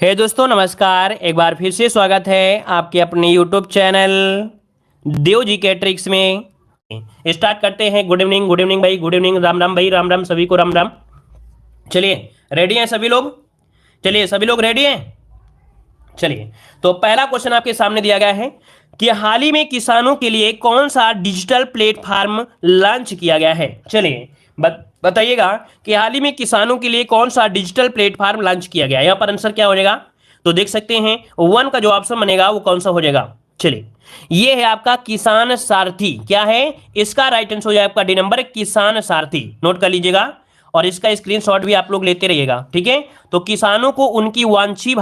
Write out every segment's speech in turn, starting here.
हे दोस्तों नमस्कार। एक बार फिर से स्वागत है आपके अपने यूट्यूब चैनल देव जी के ट्रिक्स में। स्टार्ट करते हैं। गुड इवनिंग भाई, गुड इवनिंग, राम राम भाई, राम राम, सभी को राम राम। चलिए रेडी हैं सभी लोग? चलिए सभी लोग रेडी हैं? चलिए तो पहला क्वेश्चन आपके सामने दिया गया है कि हाल ही में किसानों के लिए कौन सा डिजिटल प्लेटफॉर्म लॉन्च किया गया है। चलिए बताइएगा कि हाल ही में किसानों के लिए कौन सा डिजिटल प्लेटफॉर्म लॉन्च किया गया है। यहां पर आंसर क्या हो जाएगा तो देख सकते हैं वन का जो ऑप्शन बनेगा वो कौन सा हो जाएगा। चलिए ये है आपका किसान सारथी। क्या है इसका राइट आंसर हो जाएगा आपका डी नंबर, किसान सारथी। नोट कर लीजिएगा और इसका स्क्रीनशॉट भी आप लोग लेते रहिएगा, ठीक है। तो किसानों को उनकी वांछित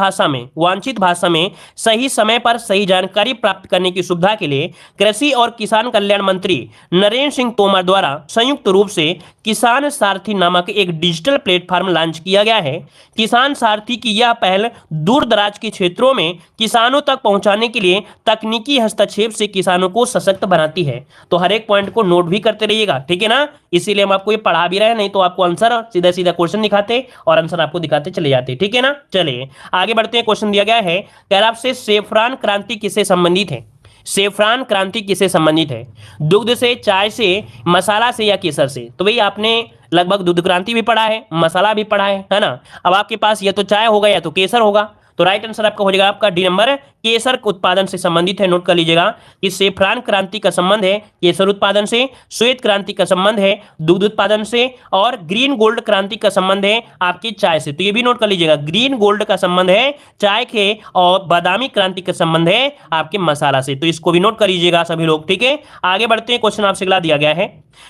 भाषा में सही समय पर सही जानकारी प्राप्त करने की सुविधा के लिए कृषि और किसान कल्याण मंत्री नरेंद्र सिंह तोमर द्वारा संयुक्त रूप से किसान सारथी नामक एक डिजिटल प्लेटफॉर्म लॉन्च किया गया है। किसान सारथी की यह पहल दूर दराज के क्षेत्रों में किसानों तक पहुंचाने के लिए तकनीकी हस्तक्षेप से किसानों को सशक्त बनाती है। तो हर एक पॉइंट को नोट भी करते रहिएगा, ठीक है ना। इसीलिए हम आपको ये पढ़ा भी रहे, नहीं तो आपको आंसर सीधा सीधा क्वेश्चन दिखाते और आंसर आपको दिखाते चले जाते, ठीक है ना। चलिए आगे बढ़ते हैं। क्वेश्चन दिया गया है कह आपसे सेफ्रॉन क्रांति किससे संबंधित है। सेफ्रॉन क्रांति किससे संबंधित है? दुग्ध से, चाय से, मसाला से या केसर से? तो भाई आपने लगभग दुग्ध क्रांति भी पढ़ा है, मसाला भी पढ़ा है ना। अब आपके पास या तो चाय होगा या तो केसर होगा। तो राइट आंसर आपका हो जाएगा आपका डी नंबर, केसर उत्पादन से संबंधित है। नोट कर लीजिएगा कि सेफ्रॉन क्रांति का संबंध है केसर उत्पादन से, श्वेत क्रांति का संबंध है दुग्ध उत्पादन से और ग्रीन गोल्ड क्रांति का संबंध है आपकी चाय से। तो ये भी नोट कर लीजिएगा, ग्रीन गोल्ड का संबंध है चाय के और बादामी क्रांति का संबंध है आपके मसाला से। तो इसको भी नोट कर लीजिएगा सभी लोग, ठीक है। आगे बढ़ते हैं। क्वेश्चन आपसे अगला दिया गया है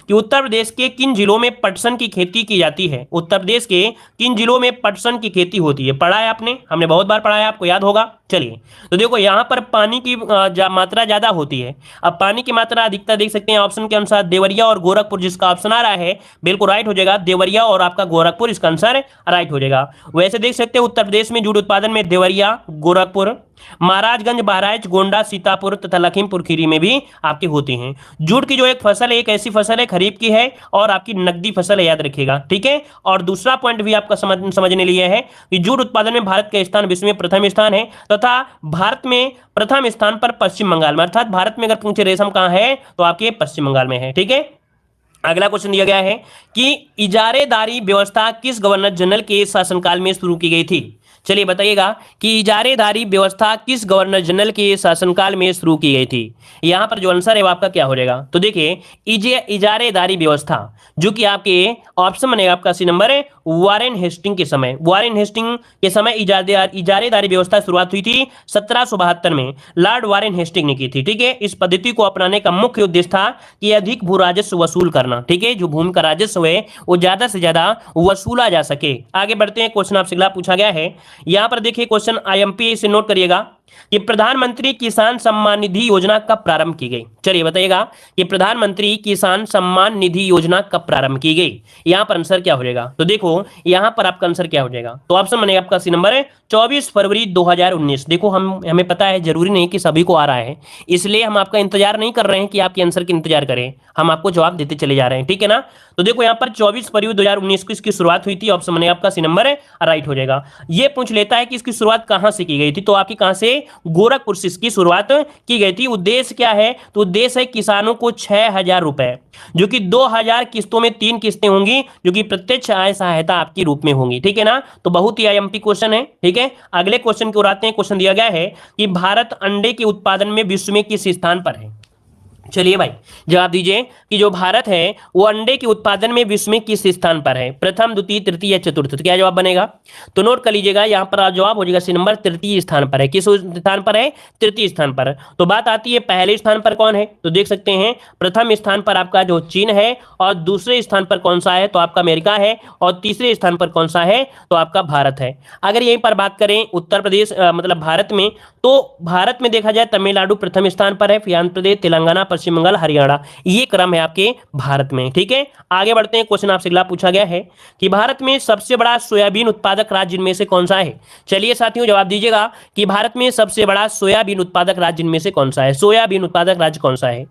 कि उत्तर प्रदेश के किन जिलों में पटसन की खेती की जाती है। उत्तर प्रदेश के किन जिलों में पटसन की खेती होती है? पढ़ा है आपने, हमने बहुत बार पढ़ा है, आपको याद होगा। चलिए तो देखो यहां पर पानी की मात्रा ज्यादा होती है। अब पानी की मात्रा अधिकता देख सकते हैं ऑप्शन के अनुसार देवरिया और गोरखपुर, जिसका ऑप्शन आ रहा है बिल्कुल राइट हो जाएगा देवरिया और आपका गोरखपुर, इसका आंसर राइट हो जाएगा। वैसे देख सकते हैं उत्तर प्रदेश में जूट उत्पादन में देवरिया, गोरखपुर, महाराजगंज, बहराइच, गोंडा, सीतापुर तथा लखीमपुर खीरी में भी आपकी होती हैं। जूट की जो एक फसल है, एक ऐसी फसल है खरीफ की है और आपकी नकदी फसल है, याद रखिएगा, ठीक है। और दूसरा पॉइंट भी आपका समझने लिए है कि जूट उत्पादन में भारत का स्थान विश्व में प्रथम स्थान है तथा भारत में प्रथम स्थान पर पश्चिम बंगाल में, अर्थात भारत में अगर पूछे रेशम कहां है तो आपके पश्चिम बंगाल में है, ठीक है। अगला क्वेश्चन दिया गया है कि इजारेदारी व्यवस्था किस गवर्नर जनरल के शासनकाल में शुरू की गई थी। चलिए बताइएगा कि इजारेदारी व्यवस्था किस गवर्नर जनरल के शासनकाल में शुरू की गई थी। यहां पर जो आंसर है वो आपका क्या हो जाएगा तो देखिए इजारेदारी व्यवस्था जो कि आपके ऑप्शन बनेगा आपका सी नंबर है वारेन हेस्टिंग के समय। वारेन हेस्टिंग के समय इजारेदारी व्यवस्था शुरुआत हुई थी 1772 में, लॉर्ड वारेन हेस्टिंग ने की थी, ठीक है। इस पद्धति को अपनाने का मुख्य उद्देश्य था कि अधिक भू राजस्व वसूल करना, ठीक है। जो भूमि का राजस्व है वो ज्यादा से ज्यादा वसूला जा सके। आगे बढ़ते हैं। क्वेश्चन आपसे अगला पूछा गया है, यहां पर देखिए क्वेश्चन आईएमपी से नोट करिएगा कि प्रधानमंत्री किसान सम्मान निधि योजना कब प्रारंभ की गई। चलिए बताइएगा कि प्रधानमंत्री किसान सम्मान निधि योजना कब प्रारंभ की गई। यहां पर आंसर क्या हो जाएगा तो देखो यहां पर आपका आंसर क्या हो जाएगा तो ऑप्शन बनेगा आपका सी नंबर है 24 फरवरी 2019। देखो हमें पता है जरूरी नहीं कि सभी को आ रहा है, इसलिए हम आपका इंतजार नहीं कर रहे हैं कि आपके आंसर की इंतजार करें, हम आपको जवाब देते चले जा रहे हैं, ठीक है ना। तो देखो यहां पर 24 फरवरी 2019 को इसकी शुरुआत हुई थी। ऑप्शन बनेगा आपका सी नंबर है राइट हो जाएगा। ये पूछ लेता है कि इसकी शुरुआत कहां से की गई थी, तो आपकी कहां से गोरखपुर से इसकी शुरुआत की गई थी। उद्देश्य क्या है तो उद्देश्य है किसानों को 6000 रुपए जो कि 2000 किस्तों में 3 किस्तें होंगी जो कि प्रत्यक्ष आय सहायता आपके रूप में होंगी, ठीक है ना। तो बहुत ही आईएमपी क्वेश्चन है, ठीक है। अगले क्वेश्चन की ओर आते हैं। क्वेश्चन दिया गया है कि भारत अंडे के उत्पादन में विश्व में किस स्थान पर है। चलिए भाई जवाब दीजिए कि जो भारत है वो अंडे के उत्पादन में विश्व में किस स्थान पर है, प्रथम, द्वितीय, तृतीय या चतुर्थ। तो क्या जवाब बनेगा तो नोट कर लीजिएगा यहां पर जवाब हो जाएगा सी नंबर तृतीय स्थान पर है। किस स्थान पर है? तृतीय स्थान पर। तो बात आती है पहले स्थान पर कौन है तो देख सकते हैं प्रथम स्थान पर आपका जो चीन है और दूसरे स्थान पर कौन सा है तो आपका अमेरिका है और तीसरे स्थान पर कौन सा है तो आपका भारत है। अगर यहीं पर बात करें उत्तर प्रदेश मतलब भारत में, तो भारत में देखा जाए तमिलनाडु प्रथम स्थान पर है, फिर आंध्र प्रदेश, तेलंगाना, पश्चिम बंगाल, हरियाणा, ये क्रम है आपके भारत में, ठीक है। आगे बढ़ते हैं। क्वेश्चन आपसे अगला पूछा गया है कि भारत में सबसे बड़ा सोयाबीन उत्पादक राज्य इनमें से कौन सा है। चलिए साथियों जवाब दीजिएगा कि भारत में सबसे बड़ा सोयाबीन उत्पादक राज्य इनमें से कौन सा है। सोयाबीन उत्पादक राज्य कौन सा है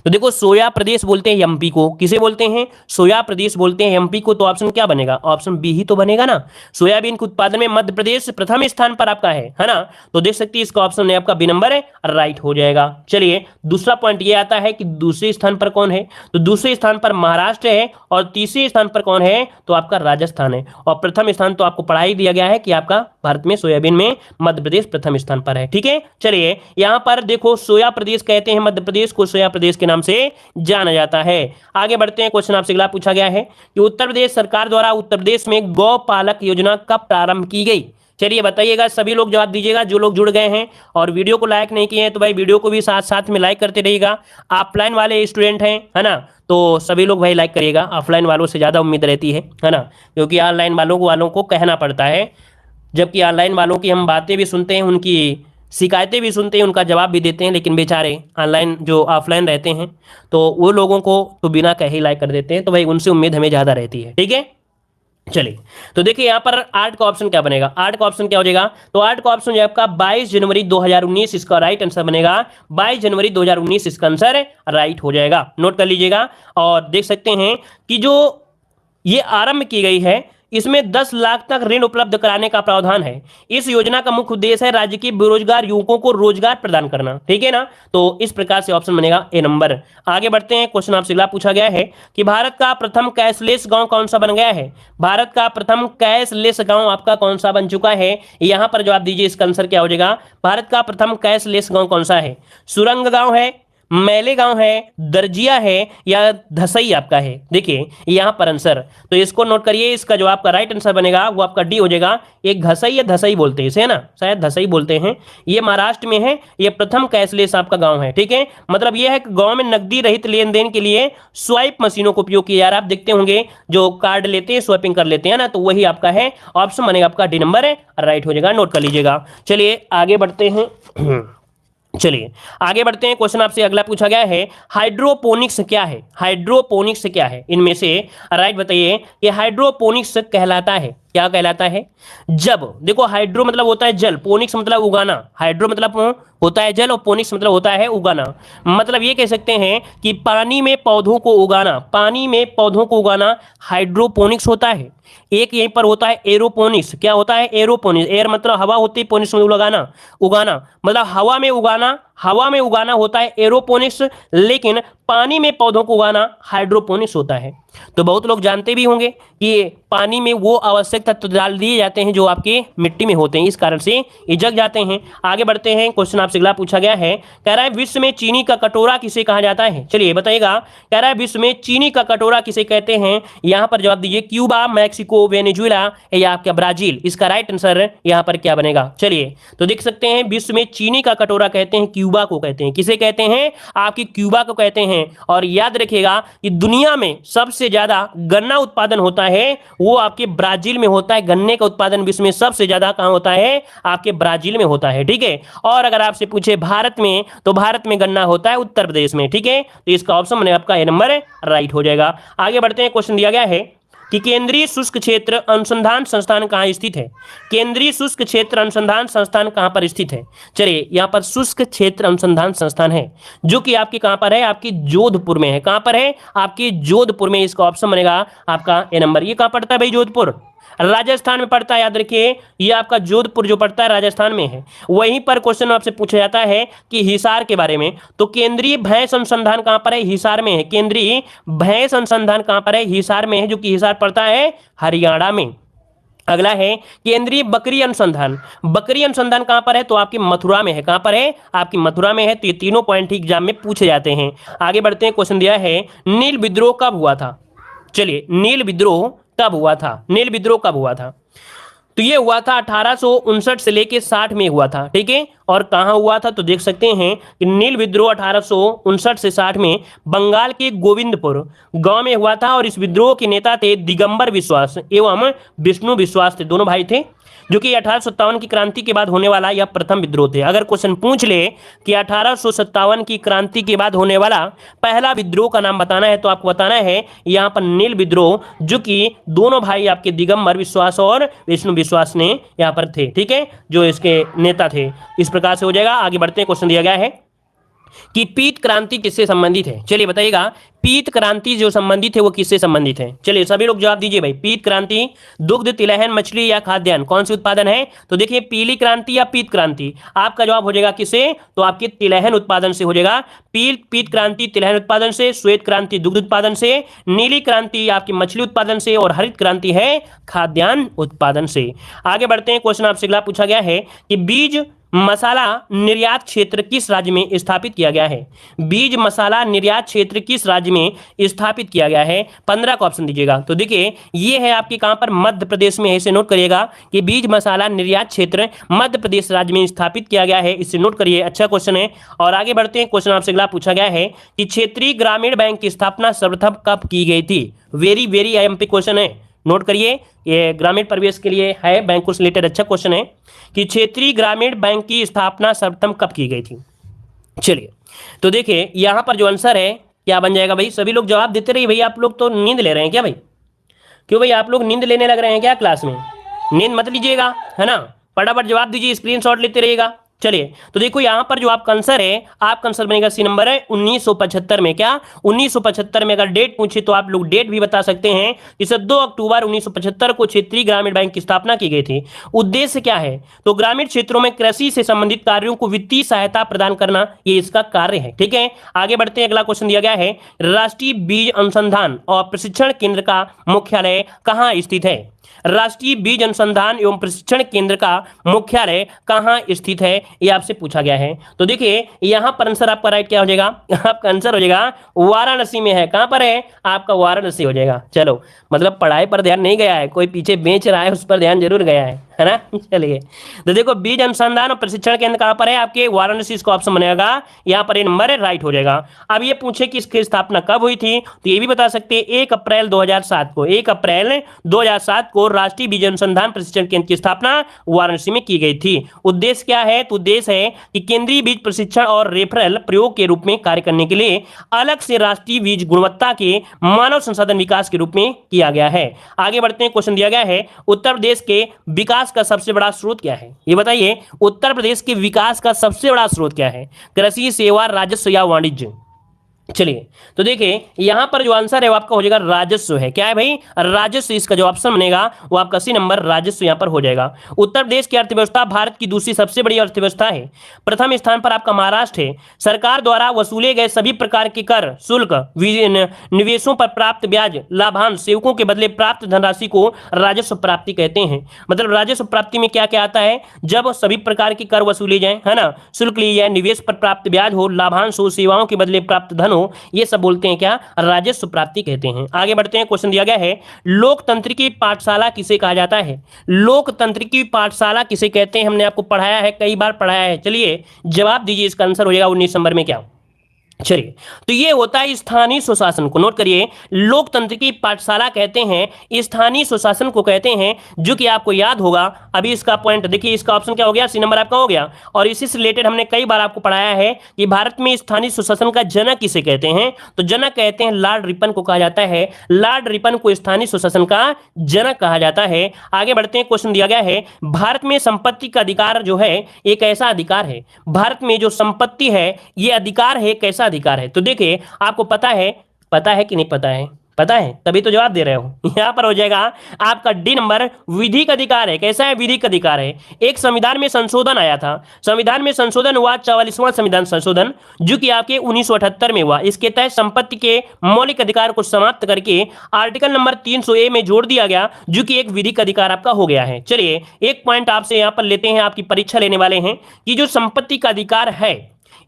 तो देखो सोया प्रदेश बोलते हैं एमपी को, किसे बोलते हैं? सोया प्रदेश बोलते हैं एमपी को। तो ऑप्शन क्या बनेगा? ऑप्शन बी ही तो बनेगा ना। सोयाबीन के उत्पादन में मध्य प्रदेश प्रथम स्थान पर आपका है ना। तो देख सकते हैं इसका ऑप्शन है आपका बी नंबर है, राइट हो जाएगा। चलिए दूसरा पॉइंट ये आता है कि दूसरे स्थान पर कौन है? तो दूसरे स्थान पर महाराष्ट्र है और तीसरे स्थान पर कौन है? तो आपका राजस्थान है। और प्रथम स्थान तो आपको पढ़ा ही दिया गया है कि आपका भारत में सोयाबीन में मध्य प्रदेश प्रथम स्थान पर है। ठीक है, चलिए यहां पर देखो सोया प्रदेश कहते हैं मध्य प्रदेश को, सोया प्रदेश के नाम से जाना जाता है। आगे बढ़ते हैं, क्वेश्चन आपसे अगला पूछा गया है कि उत्तर प्रदेश सरकार द्वारा उत्तर प्रदेश में गौपालक योजना कब प्रारंभ की गई? चलिए बताइएगा, सभी लोग जवाब दीजिएगा जो लोग जुड़ गए हैं। और वीडियो को लाइक नहीं किए हैं तो भाई वीडियो को भी साथ साथ में लाइक करते रहिएगा। ऑफलाइन वाले स्टूडेंट हैं है ना, तो सभी लोग भाई लाइक करिएगा। ऑफलाइन वालों से ज़्यादा उम्मीद रहती है ना, क्योंकि ऑनलाइन वालों को कहना पड़ता है, जबकि ऑनलाइन वालों की हम बातें भी सुनते हैं, उनकी शिकायतें भी सुनते हैं, उनका जवाब भी देते हैं, लेकिन बेचारे ऑनलाइन जो ऑफलाइन रहते हैं तो वो लोगों को तो बिना कहे लाइक कर देते हैं। तो भाई उनसे उम्मीद हमें ज़्यादा रहती है। ठीक है, चलिए तो देखिए यहाँ पर 8 का ऑप्शन क्या बनेगा? 8 का ऑप्शन क्या हो जाएगा? तो 8 का ऑप्शन जो आपका 22 जनवरी 2019 इसका राइट आंसर बनेगा। 22 जनवरी 2019 इसका आंसर राइट हो जाएगा, नोट कर लीजिएगा। और देख सकते हैं कि जो ये आरंभ की गई है इसमें 10 लाख तक ऋण उपलब्ध कराने का प्रावधान है। इस योजना का मुख्य उद्देश्य है राज्य के बेरोजगार युवकों को रोजगार प्रदान करना। ठीक है ना, तो इस प्रकार से ऑप्शन बनेगा ए नंबर। आगे बढ़ते हैं, क्वेश्चन आपसे अगला पूछा गया है कि भारत का प्रथम कैशलेस गांव कौन सा बन गया है? भारत का प्रथम कैशलेस गांव आपका कौन सा बन चुका है? यहां पर जवाब दीजिए, इसका आंसर क्या हो जाएगा? भारत का प्रथम कैशलेस गांव कौन सा है? सुरंग गांव है, मैले गांव है, दर्जिया है या धसई आपका है? देखिए यहां पर आंसर, तो इसको नोट करिए, इसका जो आपका राइट आंसर बनेगा वो आपका डी हो जाएगा। एक घसई या धसई बोलते हैं इसे, है ना, शायद धसई बोलते हैं। ये महाराष्ट्र में है, ये प्रथम कैशलेस आपका गांव है। ठीक है, मतलब ये है कि गांव में नकदी रहित लेन देन के लिए स्वाइप मशीनों को उपयोग किया जा रहा है। आप देखते होंगे जो कार्ड लेते हैं स्वाइपिंग कर लेते हैं ना, तो वही आपका है। ऑप्शन बनेगा आपका डी नंबर है, राइट हो जाएगा, नोट कर लीजिएगा। चलिए आगे बढ़ते हैं चलिए आगे बढ़ते हैं, क्वेश्चन आपसे अगला पूछा गया है हाइड्रोपोनिक्स क्या है? हाइड्रोपोनिक्स क्या है इनमें से? राइट बताइए कि हाइड्रोपोनिक्स कहलाता है, क्या कहलाता है? जब देखो हाइड्रो मतलब होता है जल, पोनिक्स मतलब उगाना, हाइड्रो मतलब होता है जल और पोनिक्स मतलब होता है उगाना। मतलब ये कह सकते हैं कि पानी में पौधों को उगाना, पानी में पौधों को उगाना हाइड्रोपोनिक्स होता है। एक यहीं पर होता है एरोपोनिक्स। क्या होता है? एरोपोनिक्स। एयर मतलब हवा होती है, पोनिक्स मतलब लगाना, उगाना, मतलब हवा में उगाना, हवा में उगाना होता है एरोपोनिक्स, लेकिन पानी में पौधों को उगाना हाइड्रोपोनिक्स होता है। तो बहुत लोग जानते भी होंगे कि पानी में वो आवश्यक तत्व डाल दिए जाते हैं जो आपके मिट्टी में होते हैं, इस कारण से ये जग जाते हैं। आगे बढ़ते हैं, क्वेश्चन आपसे अगला पूछा गया है, कह रहा है विश्व में चीनी का कटोरा किसे कहा जाता है? चलिए बताइएगा, कह रहा है विश्व में चीनी का कटोरा किसे कहते हैं? यहां पर जवाब दीजिए, क्यूबा, मैक्सिको, वेनेजुएला या आपका ब्राजील। इसका राइट आंसर यहां पर क्या बनेगा? चलिए तो देख सकते हैं विश्व में चीनी का कटोरा कहते हैं क्यूबा को कहते हैं। किसे कहते हैं? आपकी क्यूबा को कहते हैं। और याद रखिएगा कि दुनिया में सबसे ज्यादा गन्ना उत्पादन होता है वो आपके ब्राजील में होता है। गन्ने का उत्पादन विश्व में सबसे ज्यादा कहां होता है? आपके ब्राजील में होता है। ठीक है, और अगर आपसे पूछे भारत में, तो भारत में गन्ना होता है उत्तर प्रदेश में। ठीक है, तो इसका ऑप्शन बने आपका ए नंबर राइट हो जाएगा। आगे बढ़ते हैं, क्वेश्चन दिया गया है कि केंद्रीय शुष्क क्षेत्र अनुसंधान संस्थान कहाँ स्थित है? केंद्रीय शुष्क क्षेत्र अनुसंधान संस्थान कहाँ पर स्थित है? चलिए यहाँ पर शुष्क क्षेत्र अनुसंधान संस्थान है जो कि आपकी कहाँ पर है? आपकी जोधपुर में है। कहाँ पर है? आपकी जोधपुर में। इसका ऑप्शन बनेगा आपका ए नंबर। ये कहाँ पड़ता है भाई? जोधपुर राजस्थान में पड़ता है। याद रखिए ये आपका जोधपुर जो पड़ता है राजस्थान में है। वहीं पर क्वेश्चन आपसे पूछा जाता है कि हिसार के बारे में, तो केंद्रीय भैंस अनुसंधान कहां पर है? हिसार में है। केंद्रीय भैंस अनुसंधान कहां पर है? हिसार में है, जो कि हिसार पड़ता है हरियाणा में। अगला है केंद्रीय बकरी अनुसंधान। बकरी अनुसंधान कहां पर है? तो आपकी मथुरा में है। कहां पर है? आपकी मथुरा में है। तो ये तीनों पॉइंट एग्जाम में पूछे जाते हैं। आगे बढ़ते हैं, क्वेश्चन दिया है नील विद्रोह कब हुआ था? चलिए नील विद्रोह कब हुआ था? नील विद्रोह कब हुआ था? तो ये हुआ था 1859 से लेके 60 में हुआ था। ठीक है, और कहाँ हुआ था? तो देख सकते हैं कि नील विद्रोह 1859 से 60 में बंगाल के गोविंदपुर गांव में हुआ था। और इस विद्रोह के नेता थे दिगंबर विश्वास एवं विष्णु विश्वास थे, दोनों भाई थे, जो कि 1857 की क्रांति के बाद होने वाला यह प्रथम विद्रोह थे। अगर क्वेश्चन पूछ ले कि 1857 की क्रांति के बाद होने वाला पहला विद्रोह का नाम बताना है, तो आपको बताना है यहाँ पर नील विद्रोह, जो कि दोनों भाई आपके दिगंबर विश्वास और विष्णु विश्वास ने यहाँ पर थे। ठीक है, जो इसके नेता थे। इस प्रकार से हो जाएगा। आगे बढ़ते हैं, क्वेश्चन दिया गया है कि पीत क्रांति किससे संबंधित है? चलिए बताइएगा, पीत क्रांति जो संबंधित है वो किससे संबंधित है? चलिए सभी लोग जवाब दीजिए भाई। पीत क्रांति दुग्ध, तिलहन, मछली या खाद्यान्न, कौन सी उत्पादन है? तो देखिए पीली क्रांति या पीत क्रांति, आपका जवाब हो जाएगा किससे? तो आपके तिलहन उत्पादन से हो जाएगा। पीत क्रांति तिलहन उत्पादन से, श्वेत क्रांति दुग्ध उत्पादन से, नीली क्रांति आपकी मछली उत्पादन से और हरित क्रांति है खाद्यान्न उत्पादन से। आगे बढ़ते हैं, क्वेश्चन आपसे अगला पूछा गया है कि बीज मसाला निर्यात क्षेत्र किस राज्य में स्थापित किया गया है? बीज मसाला निर्यात क्षेत्र किस राज्य में स्थापित किया गया है? 15 का ऑप्शन दीजिएगा। तो देखिए ये है आपके कहां पर, मध्य प्रदेश में है। इसे नोट करिएगा कि बीज मसाला निर्यात क्षेत्र मध्य प्रदेश राज्य में स्थापित किया गया है, इसे नोट करिए, अच्छा क्वेश्चन है। और आगे बढ़ते हैं, क्वेश्चन आपसे अगला पूछा गया है कि क्षेत्रीय ग्रामीण बैंक की स्थापना सर्वप्रथम कब की गई थी? वेरी वेरी आईएमपी क्वेश्चन है, नोट करिए, ये ग्रामीण परिवेश के लिए है, बैंकों से रिलेटेड अच्छा क्वेश्चन है कि क्षेत्रीय ग्रामीण बैंक की स्थापना सर्वप्रथम कब की गई थी? चलिए तो देखिए यहां पर जो आंसर है क्या बन जाएगा भाई? सभी लोग जवाब देते रहिए भाई, आप लोग तो नींद ले रहे हैं क्या भाई? क्यों भाई आप लोग नींद लेने लग रहे हैं क्या क्लास में? नींद मत लीजिएगा, है ना, फटाफट जवाब दीजिए, स्क्रीनशॉट लेते रहिएगा। चलिए तो देखो यहां पर जो आपका आंसर है, आपका आंसर बनेगा सी नंबर है 1975 में। क्या 1975 में? अगर डेट पूछे तो आप लोग डेट भी बता सकते हैं कि 2 अक्टूबर 1975 को क्षेत्रीय ग्रामीण बैंक की स्थापना की गई थी। उद्देश्य क्या है? तो ग्रामीण क्षेत्रों में कृषि से संबंधित कार्यों को वित्तीय सहायता प्रदान करना, ये इसका कार्य है। ठीक है, आगे बढ़ते हैं, अगला क्वेश्चन दिया गया है, राष्ट्रीय बीज अनुसंधान और प्रशिक्षण केंद्र का मुख्यालय कहां स्थित है? राष्ट्रीय बीज अनुसंधान एवं प्रशिक्षण केंद्र का मुख्यालय कहां स्थित है, ये आपसे पूछा गया है। तो देखिए यहां पर आंसर आपका राइट क्या हो जाएगा? आपका आंसर हो जाएगा वाराणसी में है। कहां पर है? आपका वाराणसी हो जाएगा। चलो मतलब पढ़ाई पर ध्यान नहीं गया है, कोई पीछे बेच रहा है उस पर ध्यान जरूर गया है ना। चलिए तो देखो बीज अनुसंधान और प्रशिक्षण केंद्र कहां पर है? आपके वाराणसी, इसका ऑप्शन बनेगा यहाँ पर, ये नंबर है राइट हो जाएगा। अब ये पूछे कि इसकी स्थापना कब हुई थी, तो ये भी बता सकते हैं 1 अप्रैल 2007 को। 1 अप्रैल 2007 को राष्ट्रीय बीज अनुसंधान प्रशिक्षण केंद्र की स्थापना वाराणसी में की गई थी। उद्देश्य क्या है? तो उद्देश्य है कि केंद्रीय बीज प्रशिक्षण और रेफरल प्रयोग के रूप में कार्य करने के लिए अलग से राष्ट्रीय बीज गुणवत्ता के मानव संसाधन विकास के रूप में किया गया है। आगे बढ़ते हैं, क्वेश्चन दिया गया है, उत्तर प्रदेश के विकास का सबसे बड़ा स्रोत क्या है? ये बताइए, उत्तर प्रदेश के विकास का सबसे बड़ा स्रोत क्या है? कृषि, सेवा, राजस्व या वाणिज्य? चलिए तो देखिए यहां पर जो आंसर है वो आपका हो जाएगा राजस्व है। क्या है भाई? राजस्व, इसका जो ऑप्शन बनेगा वो आपका सी नंबर राजस्व यहां पर हो जाएगा। उत्तर प्रदेश की अर्थव्यवस्था भारत की दूसरी सबसे बड़ी अर्थव्यवस्था है। प्रथम स्थान पर आपका महाराष्ट्र है। सरकार द्वारा वसूले गए सभी प्रकार के कर, शुल्क, निवेशों पर प्राप्त ब्याज, लाभांश, सेवकों के बदले प्राप्त धनराशि को राजस्व प्राप्ति कहते हैं। मतलब राजस्व प्राप्ति में क्या क्या आता है? जब सभी प्रकार के कर वसूले जाए, है ना, शुल्क लिए जाए, निवेश पर प्राप्त ब्याज हो, लाभांश हो, सेवाओं के बदले प्राप्त धन हो, ये सब बोलते हैं क्या? राजस्व प्राप्ति कहते हैं। आगे बढ़ते हैं, क्वेश्चन दिया गया है, लोकतंत्र की पाठशाला किसे कहा जाता है? लोकतंत्र की पाठशाला किसे कहते हैं? हमने आपको पढ़ाया है, कई बार पढ़ाया है। चलिए जवाब दीजिए, इसका आंसर हो जाएगा 19 नंबर में क्या? चलिए तो ये होता है स्थानीय सुशासन को, नोट करिए, लोकतंत्र की पाठशाला कहते हैं, स्थानीय सुशासन को कहते हैं, जो कि आपको याद होगा। अभी इसका पॉइंट देखिए, इसका ऑप्शन क्या हो गया? सी नंबर आपका हो गया। और इसी से रिलेटेड हमने कई बार आपको पढ़ाया है कि भारत में स्थानीय सुशासन का जनक किसे कहते हैं? तो जनक कहते हैं लॉर्ड रिपन को कहा जाता है। लॉर्ड रिपन को स्थानीय सुशासन का जनक कहा जाता है। आगे बढ़ते हैं, क्वेश्चन दिया गया है, भारत में संपत्ति का अधिकार जो है एक ऐसा अधिकार है, भारत में जो संपत्ति है ये अधिकार है, कैसा अधिकार है? तो देखिए आपको पता है कि नहीं पता है? पता है तभी तो जवाब दे रहे हो। यहां पर हो जाएगा आपका डी नंबर, विधिक अधिकार है। कैसा है? विधिक अधिकार है। एक संविधान में संशोधन आया था, संविधान में संशोधन हुआ 44वां संविधान संशोधन, जो कि आपके 1978 में हुआ। इसके तहत संपत्ति के मौलिक अधिकार को समाप्त करके आर्टिकल नंबर 300A में जोड़ दिया गया, जो कि एक विधिक अधिकार आपका हो गया है। चलिए एक पॉइंट आपसे यहां पर लेते हैं, आपकी परीक्षा लेने वाले हैं कि जो संपत्ति का अधिकार है,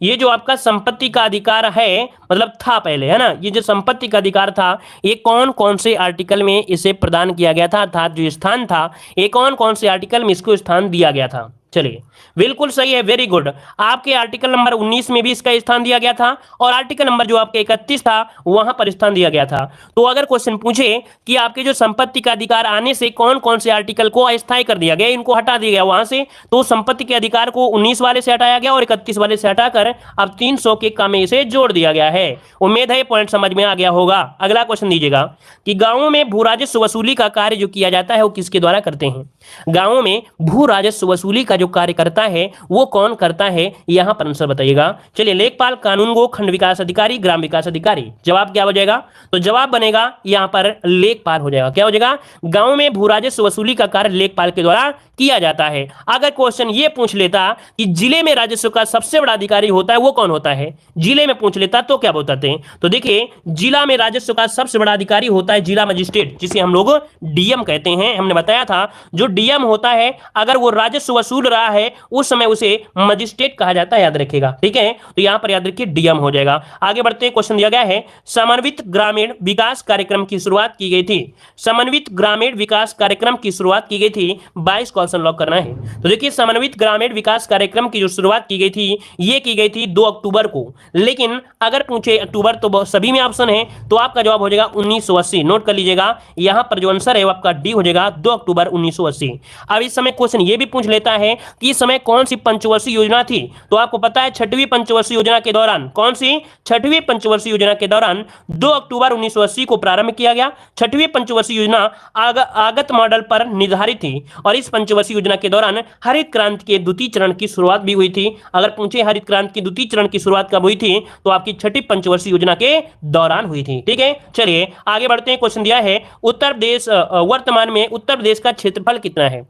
ये जो आपका संपत्ति का अधिकार है, मतलब था पहले, है ना, ये जो संपत्ति का अधिकार था ये कौन कौन से आर्टिकल में इसे प्रदान किया गया था, अर्थात जो स्थान था ये कौन कौन से आर्टिकल में इसको स्थान दिया गया था? चलिए बिल्कुल सही है, वेरी गुड। आपके आर्टिकल नंबर 19 में भी इसका स्थान दिया गया था और आर्टिकल नंबर जो आपके 31 था वहां पर स्थान दिया गया था। तो अगर क्वेश्चन पूछे कि आपके जो संपत्ति का अधिकार आने से कौन कौन से आर्टिकल को अस्थायी कर दिया गया, इनको हटा दिया गया वहां से, तो संपत्ति के अधिकार को 19 वाले से हटाया गया और 31 वाले से हटाकर अब 300 के काम में इसे जोड़ दिया गया है। उम्मीद है पॉइंट समझ में आ गया होगा। अगला क्वेश्चन दीजिएगा कि गांवों में भू राजस्व वसूली का कार्य जो किया जाता है वो किसके द्वारा करते हैं? गांवों में भू राजस्व वसूली का जो जो कार्य करता है वो कौन करता है, यहां पर आंसर बताइएगा। चलिए, लेखपाल, कानूनगो, खंड विकास अधिकारी, ग्राम विकास अधिकारी, जवाब क्या हो जाएगा? तो जवाब बनेगा यहां पर लेखपाल हो जाएगा। क्या हो जाएगा? गांव में भू राजस्व वसूली का कार्य लेखपाल के द्वारा किया जाता है। अगर क्वेश्चन ये पूछ लेता कि जिले में राजस्व का सबसे बड़ा अधिकारी होता है वो कौन होता है, जिले में पूछ लेता तो क्या बताते हैं? तो देखिए, जिला में राजस्व का सबसे बड़ा अधिकारी होता है जिला मजिस्ट्रेट, जिसे हम लोग डीएम कहते हैं। हमने बताया था जो डीएम होता है अगर वो राजस्व वसूल रहा है उस समय उसे मजिस्ट्रेट कहा जाता है, याद रखिएगा। ठीक है, तो यहां पर याद रखिए डीएम हो जाएगा। आगे बढ़ते हैं, क्वेश्चन दिया गया है समन्वित ग्रामीण विकास कार्यक्रम की शुरुआत की गई थी। समन्वित ग्रामीण विकास कार्यक्रम की शुरुआत की गई थी, 22 को ऑप्शन लॉक करना है। तो देखिए, समन्वित ग्रामीण विकास कार्यक्रम की जो शुरुआत की गई थी ये की गई थी 2 अक्टूबर को, लेकिन अगर पूछे अक्टूबर तो सभी में ऑप्शन है, तो आपका जवाब हो जाएगा 1980। नोट कर लीजिएगा, यहां पर जो आंसर है वो आपका डी हो जाएगा, 2 अक्टूबर 1980। अब इस समय क्वेश्चन ये भी पूछ लेता है कि इस समय कौन सी पंचवर्षीय योजना थी, तो आपको पता है छठवीं पंचवर्षीय योजना के दौरान, कौन सी छठवीं पंचवर्षीय योजना के दौरान 2 अक्टूबर 1980 को प्रारंभ किया गया। छठवीं पंचवर्षीय योजना आगत मॉडल पर निर्धारित थी और इस पंचवर्षीय योजना के दौरान हरित क्रांति के द्वितीय चरण की शुरुआत भी हुई थी। अगर पूछे हरित क्रांति की द्वितीय चरण की शुरुआत कब हुई थी, तो आपकी छठी पंचवर्षीय योजना के दौरान हुई थी। ठीक है, चलिए आगे बढ़ते हैं। क्वेश्चन दिया है उत्तर प्रदेश वर्तमान में उत्तर प्रदेश का क्षेत्रफल कितना है?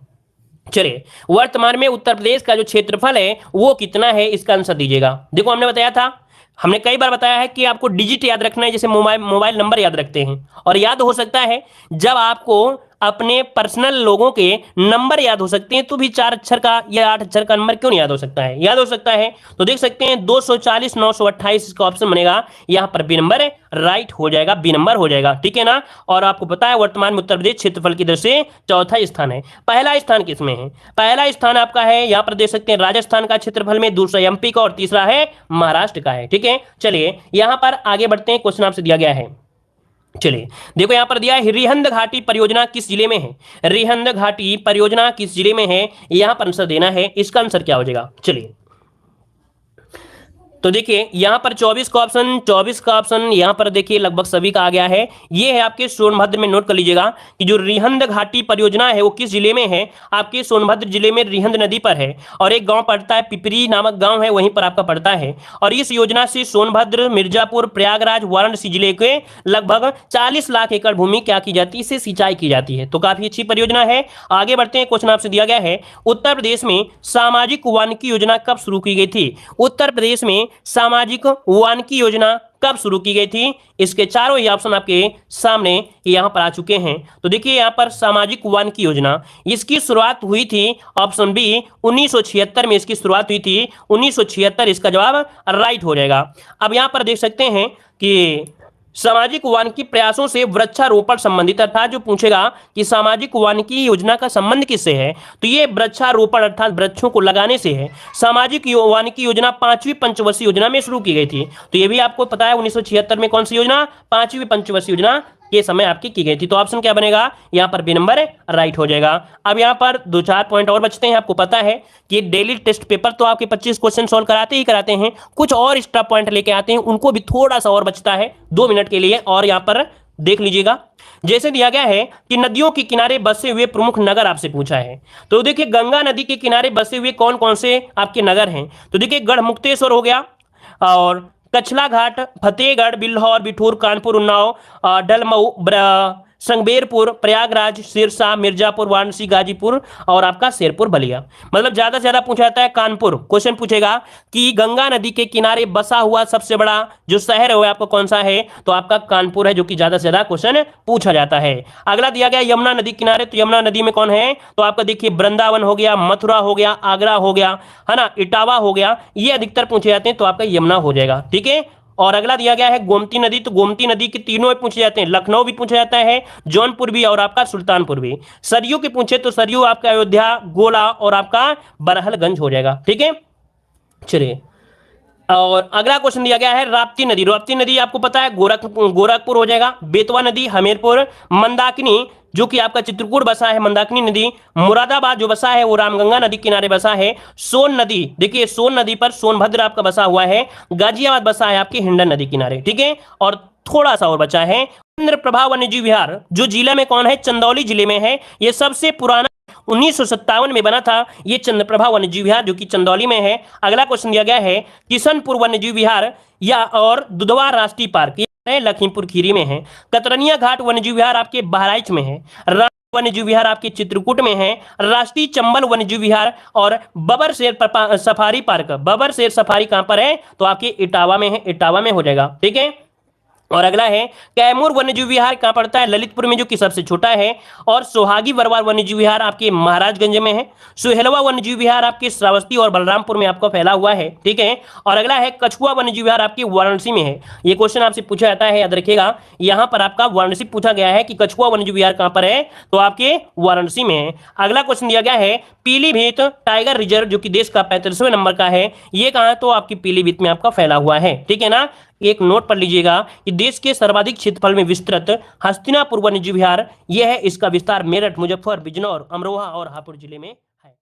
चलिए, वर्तमान में उत्तर प्रदेश का जो क्षेत्रफल है वो कितना है, इसका आंसर दीजिएगा। देखो, हमने बताया था, हमने कई बार बताया है कि आपको डिजिट याद रखना है, जैसे मोबाइल नंबर याद रखते हैं। और याद हो सकता है जब आपको अपने पर्सनल लोगों के नंबर याद हो सकते हैं, तो भी 4 अक्षर का या 8 अक्षर का नंबर क्यों नहीं याद हो सकता है? याद हो सकता है। तो देख सकते हैं 240 928 इसका ऑप्शन बनेगा, यहां पर बी नंबर राइट हो जाएगा, बी नंबर हो जाएगा। ठीक है ना? और आपको पता है वर्तमान में उत्तर प्रदेश क्षेत्रफल की दृष्टि से चौथा स्थान है। पहला स्थान किसमें है? पहला स्थान आपका है, यहां पर देख सकते हैं राजस्थान का क्षेत्रफल में, दूसरा एमपी का और तीसरा है महाराष्ट्र का है। ठीक है, चलिए यहां पर आगे बढ़ते हैं। क्वेश्चन आपसे दिया गया है, चलिए देखो यहां पर दिया है रिहंद घाटी परियोजना किस जिले में है? रिहंद घाटी परियोजना किस जिले में है, यहां पर आंसर देना है। इसका आंसर क्या हो जाएगा? चलिए, तो देखिए यहां पर 24 का ऑप्शन यहां पर देखिए लगभग सभी का आ गया है। ये है आपके सोनभद्र में। नोट कर लीजिएगा कि जो रिहंद घाटी परियोजना है वो किस जिले में है? आपके सोनभद्र जिले में रिहंद नदी पर है और एक गांव पड़ता है, पिपरी नामक गांव है, वहीं पर आपका पड़ता है। और इस योजना से सोनभद्र, मिर्जापुर, प्रयागराज, वाराणसी जिले के लगभग 40 लाख एकड़ भूमि क्या की जाती है, इससे सिंचाई की जाती है। तो काफी अच्छी परियोजना है। आगे बढ़ते हैं, क्वेश्चन आपसे दिया गया है उत्तर प्रदेश में सामाजिक वानिकी योजना कब शुरू की गई थी? उत्तर प्रदेश में सामाजिक वानिकी योजना कब शुरू की गई थी? इसके चारों ही ऑप्शन आपके सामने यहां पर आ चुके हैं। तो देखिए यहां पर सामाजिक वानिकी योजना, इसकी शुरुआत हुई थी ऑप्शन बी 1976 में इसकी शुरुआत हुई थी। 1976 इसका जवाब राइट हो जाएगा। अब यहां पर देख सकते हैं कि सामाजिक वानिकी प्रयासों से वृक्षारोपण संबंधित, अर्थात जो पूछेगा कि सामाजिक वानिकी योजना का संबंध किससे है, तो ये वृक्षारोपण अर्थात वृक्षों को लगाने से है। सामाजिक वानिकी योजना 5वीं पंचवर्षीय योजना में शुरू की गई थी। तो ये भी आपको पता है 1976 में कौन सी योजना, 5वीं पंचवर्षीय योजना के समय आपकी की गई थी। तो ऑप्शन क्या बनेगा? यहां पर बी नंबर राइट हो जाएगा। अब यहां पर 2-4 पॉइंट और बचते हैं। आपको पता है कि डेली टेस्ट पेपर तो आपके 25 क्वेश्चन सॉल्व कराते ही कराते हैं, कुछ और एक्स्ट्रा पॉइंट लेके आते हैं, उनको भी थोड़ा सा और बचता है 2 मिनट के लिए। और यहां पर देख लीजिएगा, जैसे दिया गया है कि नदियों के किनारे बसे हुए प्रमुख नगर आपसे पूछा है। तो देखिए गंगा नदी के किनारे बसे हुए कौन कौन से आपके नगर हैं? तो देखिए गढ़मुक्तेश्वर हो गया, और कछला घाट, फतेहगढ़, बिल्हौर, बिठूर, कानपुर, उन्नाव, डलमऊ, संगबेरपुर, प्रयागराज, सिरसा, मिर्जापुर, वाराणसी, गाजीपुर और आपका शेरपुर बलिया। मतलब ज्यादा से ज्यादा पूछा जाता है कानपुर। क्वेश्चन पूछेगा कि गंगा नदी के किनारे बसा हुआ सबसे बड़ा जो शहर है वो आपका कौन सा है, तो आपका कानपुर है, जो कि ज्यादा से ज्यादा क्वेश्चन पूछा जाता है। अगला दिया गया यमुना नदी किनारे, तो यमुना नदी में कौन है, तो आपका देखिए वृंदावन हो गया, मथुरा हो गया, आगरा हो गया, है ना, इटावा हो गया, ये अधिकतर पूछे जाते हैं, तो आपका यमुना हो जाएगा। ठीक है, और अगला दिया गया है गोमती नदी, तो गोमती नदी के तीनों में पूछे जाते हैं, लखनऊ भी पूछा जाता है, जौनपुर भी और आपका सुल्तानपुर भी। सरयू के पूछे तो सरयू आपका अयोध्या, गोला और आपका बरहलगंज हो जाएगा। ठीक है, चलिए और अगला क्वेश्चन दिया गया है राप्ती नदी। राप्ती नदी आपको पता है गोरखपुर हो जाएगा, बेतवा नदी हमीरपुर, मंदाकिनी जो कि आपका चित्रकूट बसा है, मंदाकिनी नदी, मुरादाबाद जो बसा है वो रामगंगा नदी किनारे बसा है, सोन नदी, देखिए सोन नदी पर सोनभद्र आपका बसा हुआ है, गाजियाबाद बसा है आपकी हिंडन नदी किनारे। ठीक है, और थोड़ा सा और बचा है इंद्रप्रभा वन्यजीव विहार, जो जिला में कौन है, चंदौली जिले में है। ये सबसे पुराना 1957 में बना था ये चंद्रप्रभा वन्यजीव विहार, जो कि चंदौली में है। अगला क्वेश्चन दिया गया है किशनपुर वन्यजीव विहार या और दुधवा राष्ट्रीय पार्क लखीमपुर खीरी में है। कतरनिया घाट वन्यजीव विहार आपके बहराइच में है। वन्यजीव विहार आपके चित्रकूट में है। राष्ट्रीय चंबल वन्यजीव विहार और बबर शेर सफारी पार्क, बबर शेर सफारी कहां पर है? तो आपके इटावा में है, इटावा में हो जाएगा। ठीक है। और अगला है कैमूर वन्यजीव विहार कहां पड़ता है? ललितपुर में, जो कि सबसे छोटा है। और सोहागी वरवार वन्यजीव विहार आपके महाराजगंज में है। सुहेलवा वन्यजीव विहार आपके श्रावस्ती और बलरामपुर में आपको फैला हुआ है। ठीक है। और अगला है कछुआ वन्यजीव विहार आपके वाराणसी में है। ये क्वेश्चन आपसे पूछा जाता है, याद रखिएगा। यहां पर आपका वाराणसी पूछा गया है कि कछुआ वन्यजीव विहार कहां पर है? तो आपके वाराणसी में है। अगला क्वेश्चन दिया गया है पीलीभीत टाइगर रिजर्व, जो कि देश का 35वें नंबर का है, ये कहां है? तो आपकी पीलीभीत में आपका फैला हुआ है। ठीक है ना। एक नोट पर लीजिएगा कि देश के सर्वाधिक क्षेत्रफल में विस्तृत हस्तिनापुर वन्यजीव विहार यह है, इसका विस्तार मेरठ, मुजफ्फर, बिजनौर, अमरोहा और हापुड़ जिले में है।